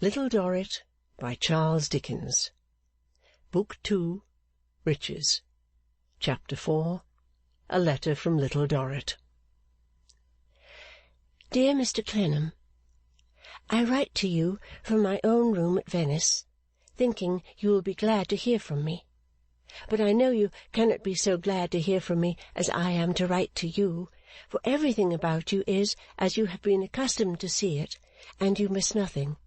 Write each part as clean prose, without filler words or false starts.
Little Dorrit by Charles Dickens. Book 2, Riches. Chapter 4. A Letter from Little Dorrit. Dear Mr. Clennam, I write to you from my own room at Venice, thinking you will be glad to hear from me. But I know you cannot be so glad to hear from me as I am to write to you, for everything about you is as you have been accustomed to see it, and you miss nothing,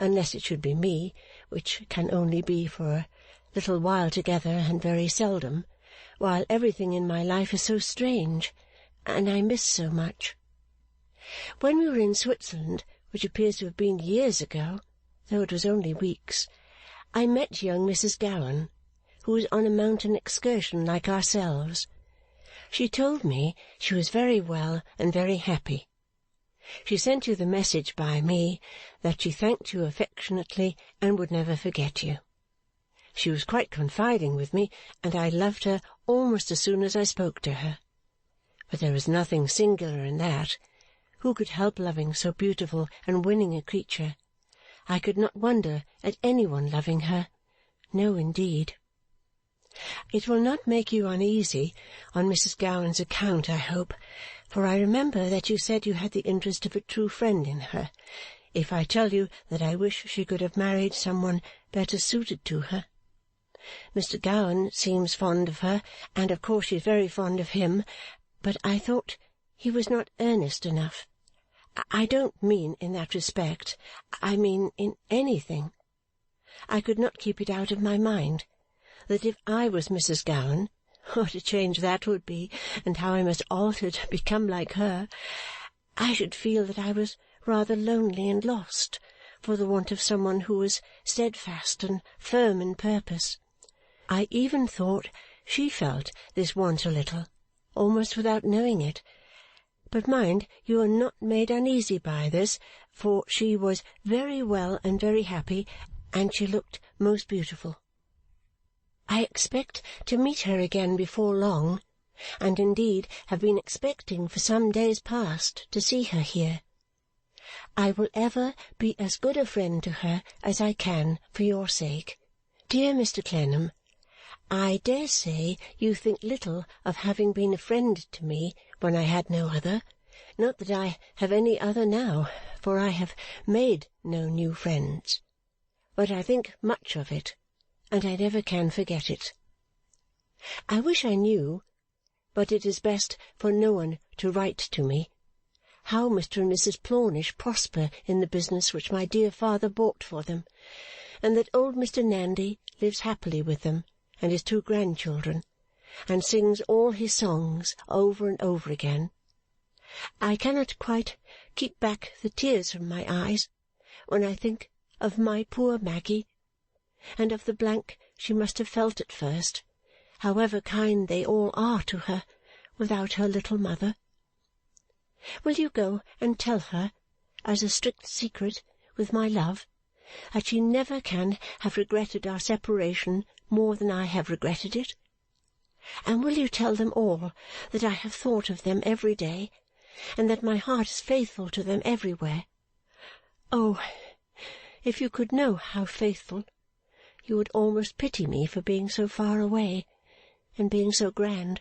unless it should be me, which can only be for a little while together and very seldom, while everything in my life is so strange, and I miss so much. When we were in Switzerland, which appears to have been years ago, though it was only weeks, I met young Mrs. Gowan, who was on a mountain excursion like ourselves. She told me she was very well and very happy. She sent you the message by me that she thanked you affectionately and would never forget you. She was quite confiding with me, and I loved her almost as soon as I spoke to her. But there was nothing singular in that. Who could help loving so beautiful and winning a creature? I could not wonder at any one loving her. No, indeed. It will not make you uneasy on Mrs. Gowan's account, I hope, for I remember that you said you had the interest of a true friend in her, if I tell you that I wish she could have married some one better suited to her. Mr. Gowan seems fond of her, and of course she is very fond of him, but I thought he was not earnest enough. I don't mean in that respect. I mean in anything. I could not keep it out of my mind that if I was Mrs. Gowan, what a change that would be, and how I must alter to become like her, I should feel that I was rather lonely and lost for the want of some one who was steadfast and firm in purpose. I even thought she felt this want a little, almost without knowing it. But mind, you are not made uneasy by this, for she was very well and very happy, and she looked most beautiful. I expect to meet her again before long, and indeed have been expecting for some days past to see her here. I will ever be as good a friend to her as I can for your sake. Dear Mr. Clennam, I dare say you think little of having been a friend to me when I had no other, not that I have any other now, for I have made no new friends. But I think much of it, and I never can forget it. I wish I knew, but it is best for no one to write to me, how Mr. and Mrs. Plornish prosper in the business which my dear father bought for them, and that old Mr. Nandy lives happily with them and his 2 grandchildren, and sings all his songs over and over again. I cannot quite keep back the tears from my eyes when I think of my poor Maggy, and of the blank she must have felt at first, however kind they all are to her, without her little mother. Will you go and tell her, as a strict secret, with my love, that she never can have regretted our separation more than I have regretted it? And will you tell them all that I have thought of them every day, and that my heart is faithful to them everywhere? Oh, if you could know how faithful, you would almost pity me for being so far away, and being so grand.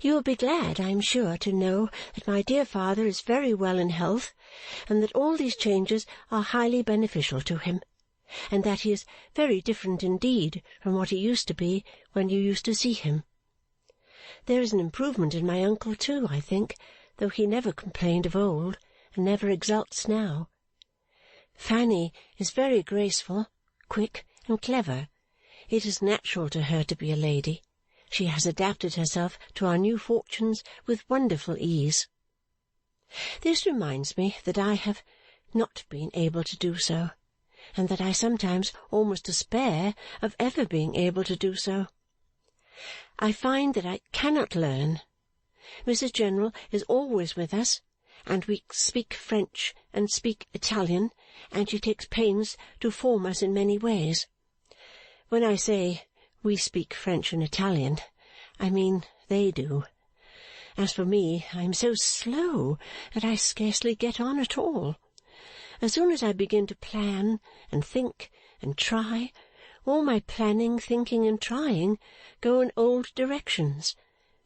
You will be glad, I am sure, to know that my dear father is very well in health, and that all these changes are highly beneficial to him, and that he is very different indeed from what he used to be when you used to see him. There is an improvement in my uncle too, I think, though he never complained of old, and never exults now. Fanny is very graceful, quick, and clever. It is natural to her to be a lady. She has adapted herself to our new fortunes with wonderful ease. This reminds me that I have not been able to do so, and that I sometimes almost despair of ever being able to do so. I find that I cannot learn. Mrs. General is always with us, and we speak French and speak Italian, and she takes pains to form us in many ways. When I say we speak French and Italian, I mean they do. As for me, I am so slow that I scarcely get on at all. as soon as I begin to plan and think and try, all my planning, thinking, and trying go in old directions,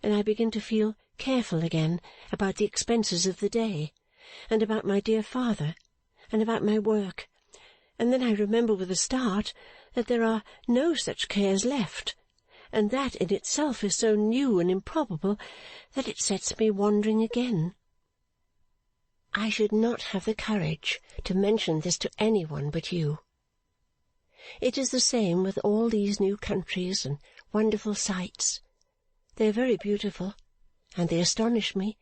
and I begin to feel careful again about the expenses of the day, and about my dear father, and about my work, and then I remember with a start that there are no such cares left, and that in itself is so new and improbable that it sets me wondering again. I should not have the courage to mention this to any one but you. It is the same with all these new countries and wonderful sights. They are very beautiful, and they astonish me,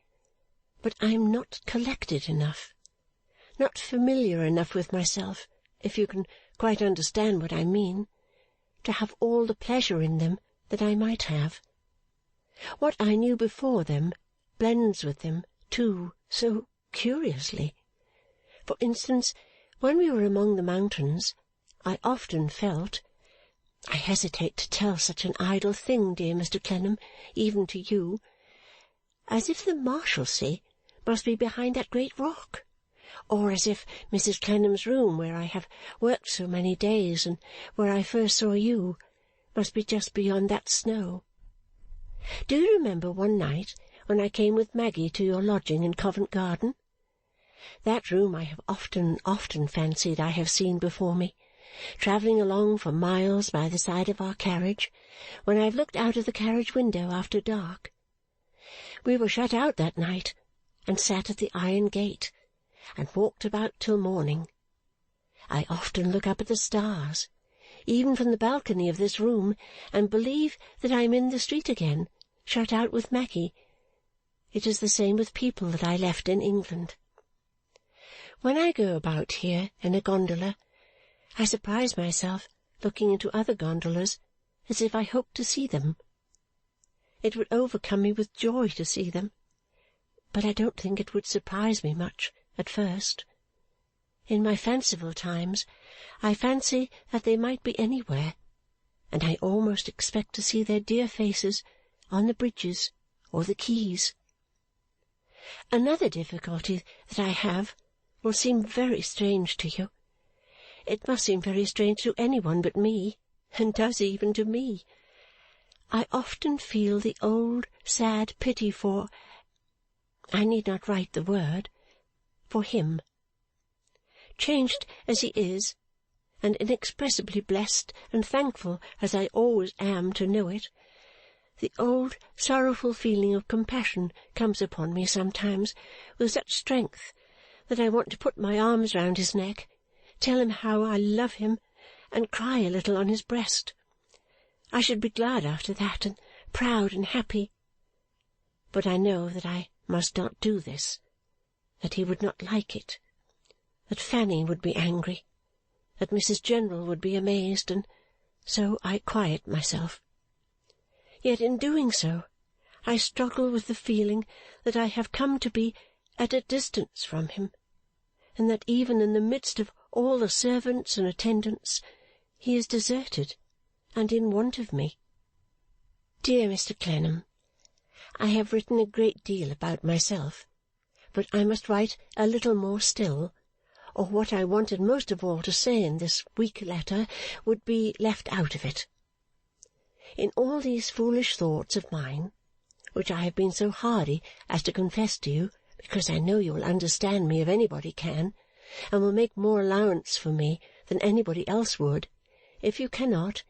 but I am not collected enough, not familiar enough with myself, if you can quite understand what I mean, to have all the pleasure in them that I might have. What I knew before them blends with them, too, so curiously. For instance, when we were among the mountains, I often felt, I hesitate to tell such an idle thing, dear Mr. Clennam, even to you, as if the Marshalsea must be behind that great rock, or as if Mrs. Clennam's room, where I have worked so many days, and where I first saw you, must be just beyond that snow. Do you remember one night when I came with Maggie to your lodging in Covent Garden? That room I have often fancied I have seen before me, travelling along for miles by the side of our carriage, when I have looked out of the carriage window after dark. We were shut out that night, and sat at the iron gate, and walked about till morning. I often look up at the stars, even from the balcony of this room, and believe that I am in the street again, shut out with Maggie. It is the same with people that I left in England. When I go about here in a gondola, I surprise myself looking into other gondolas as if I hoped to see them. It would overcome me with joy to see them, but I don't think it would surprise me much at first. In my fanciful times I fancy that they might be anywhere, and I almost expect to see their dear faces on the bridges or the quays. Another difficulty that I have will seem very strange to you. It must seem very strange to any one but me, and does even to me. I often feel the old sad pity for, I need not write the word, for him. Changed as he is, and inexpressibly blessed and thankful as I always am to know it, the old sorrowful feeling of compassion comes upon me sometimes with such strength that I want to put my arms round his neck, tell him how I love him, and cry a little on his breast. I should be glad after that, and proud and happy. But I know that I must not do this, that he would not like it, that Fanny would be angry, that Mrs. General would be amazed, and so I quiet myself. Yet in doing so, I struggle with the feeling that I have come to be at a distance from him, and that even in the midst of all the servants and attendants, he is deserted and in want of me. Dear Mr. Clennam, I have written a great deal about myself, but I must write a little more still, or what I wanted most of all to say in this weak letter would be left out of it. In all these foolish thoughts of mine, which I have been so hardy as to confess to you, because I know you will understand me if anybody can, and will make more allowance for me than anybody else would, if you cannot,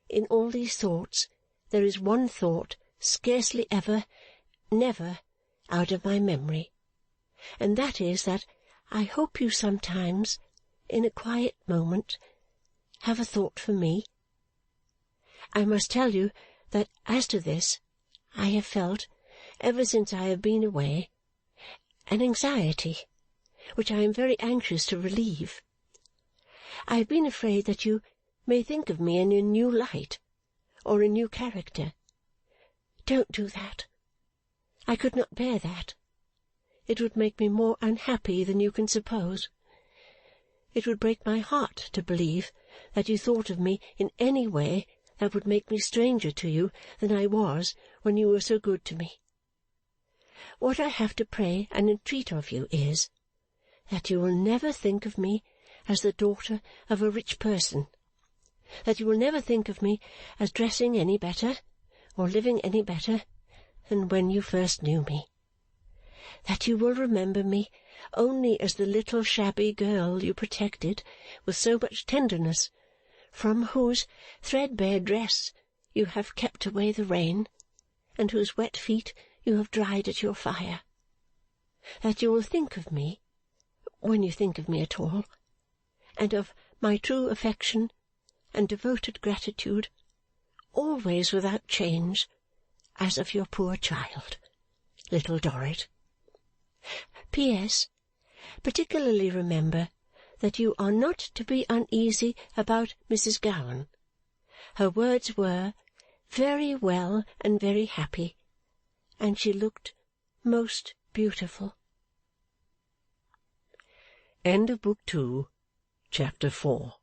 in all these thoughts there is one thought scarcely ever, never, out of my memory, and that is that I hope you sometimes, in a quiet moment, have a thought for me. I must tell you that as to this I have felt, ever since I have been away, an anxiety which I am very anxious to relieve. I have been afraid that you may think of me in a new light, or a new character. Don't do that. I could not bear that. It would make me more unhappy than you can suppose. It would break my heart to believe that you thought of me in any way that would make me stranger to you than I was when you were so good to me. What I have to pray and entreat of you is, that you will never think of me as the daughter of a rich person, that you will never think of me as dressing any better or living any better than when you first knew me, that you will remember me only as the little shabby girl you protected with so much tenderness, from whose threadbare dress you have kept away the rain, and whose wet feet you have dried at your fire, that you will think of me, when you think of me at all, and of my true affection and devoted gratitude, always without change, as of your poor child, Little Dorrit. P.S. Particularly remember that you are not to be uneasy about Mrs. Gowan. Her words were, very well and very happy, and she looked most beautiful. End of Book 2, Chapter 4.